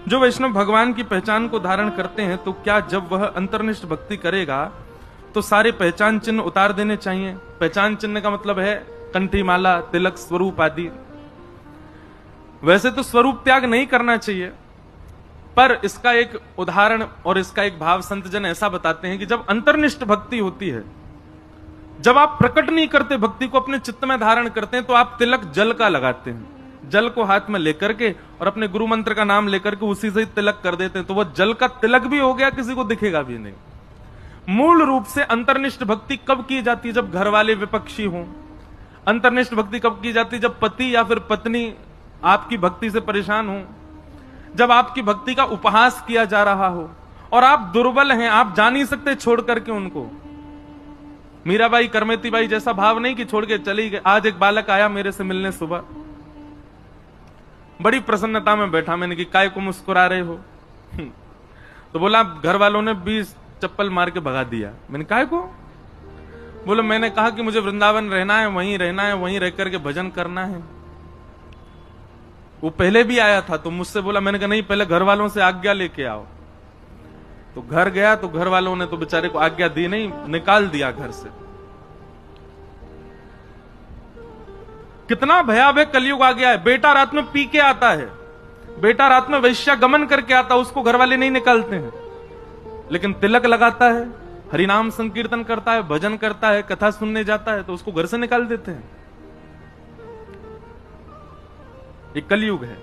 जो वैष्णव भगवान की पहचान को धारण करते हैं तो क्या जब वह अंतर्निष्ठ भक्ति करेगा तो सारे पहचान चिन्ह उतार देने चाहिए? पहचान चिन्ह का मतलब है कंठी माला, तिलक, स्वरूप आदि। वैसे तो स्वरूप त्याग नहीं करना चाहिए, पर इसका एक उदाहरण और इसका एक भाव संत जन ऐसा बताते हैं कि जब अंतर्निष्ठ भक्ति होती है, जब आप प्रकट नहीं करते भक्ति को, अपने चित्त में धारण करते हैं, तो आप तिलक जल का लगाते हैं। जल को हाथ में लेकर के और अपने गुरु मंत्र का नाम लेकर के उसी से ही तिलक कर देते हैं, तो वह जल का तिलक भी हो गया, किसी को दिखेगा भी नहीं। मूल रूप से अंतर्निष्ठ भक्ति कब की जाती है? जब घर वाले विपक्षी हों। अंतर्निष्ठ भक्ति कब की जाती है? जब पति या फिर पत्नी आपकी भक्ति से परेशान हो, जब आपकी भक्ति का उपहास किया जा रहा हो और आप दुर्बल हैं, आप जा नहीं सकते छोड़ करके उनको। मीराबाई, करमेती बाई जैसा भाव नहीं कि छोड़ के चली गई। आज एक बालक आया मेरे से मिलने सुबह, बड़ी प्रसन्नता में बैठा। मैंने कि काय को मुस्कुरा रहे हो? तो बोला घर वालों ने 20 चप्पल मार के भगा दिया। मैंने काय को? बोला मैंने कहा कि मुझे वृंदावन रहना है, वहीं रहना है, वहीं रह करके भजन करना है। वो पहले भी आया था तो मुझसे बोला, मैंने कहा नहीं, पहले घर वालों से आज्ञा लेके आओ। तो घर गया तो घर वालों ने तो बेचारे को आज्ञा दी नहीं, निकाल दिया घर से। कितना भयावह कलयुग आ गया है। बेटा रात में पी के आता है, बेटा रात में वैश्यागमन करके आता है, उसको घर वाले नहीं निकालते हैं, लेकिन तिलक लगाता है, हरिनाम संकीर्तन करता है, भजन करता है, कथा सुनने जाता है, तो उसको घर से निकाल देते हैं। ये कलयुग है।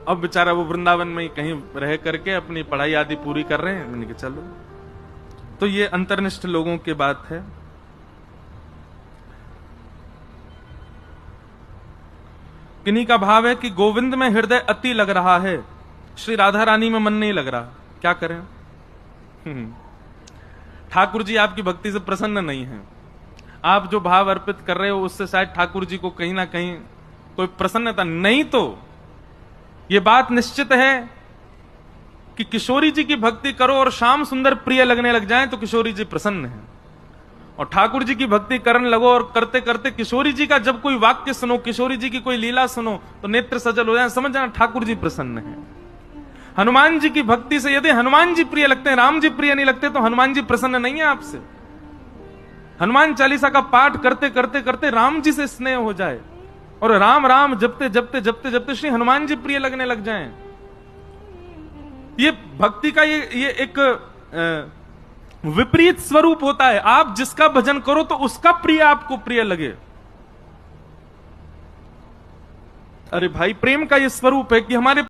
अब बेचारा वो वृंदावन में कहीं रह करके अपनी पढ़ाई आदि पूरी कर रहे हैं। मैंने कहा चलो, तो ये अंतर्निष्ठ लोगों की बात है। किन्हीं का भाव है कि गोविंद में हृदय अति लग रहा है, श्री राधा रानी में मन नहीं लग रहा, क्या करें? ठाकुर जी आपकी भक्ति से प्रसन्न नहीं है। आप जो भाव अर्पित कर रहे हो उससे शायद ठाकुर जी को कहीं ना कहीं कोई प्रसन्नता नहीं। तो यह बात निश्चित है कि किशोरी जी की भक्ति करो और श्याम सुंदर प्रिय लगने लग जाएं तो किशोरी जी प्रसन्न है, और ठाकुर जी की भक्ति करने लगो और करते करते किशोरी जी का जब कोई वाक्य सुनो, किशोरी जी की कोई लीला सुनो तो नेत्र सजल हो जाए, समझ जाना ठाकुर जी प्रसन्न है। हनुमान जी की भक्ति से यदि हनुमान जी प्रिय लगते हैं, राम जी प्रिय नहीं लगते, तो हनुमान जी प्रसन्न नहीं है आपसे। हनुमान चालीसा का पाठ करते करते करते राम जी से स्नेह हो जाए और राम राम जपते जपते जपते जपते श्री हनुमान जी प्रिय लगने लग जाएं। ये भक्ति का ये एक विपरीत स्वरूप होता है। आप जिसका भजन करो तो उसका प्रिय आपको प्रिय लगे। अरे भाई, प्रेम का ये स्वरूप है कि हमारे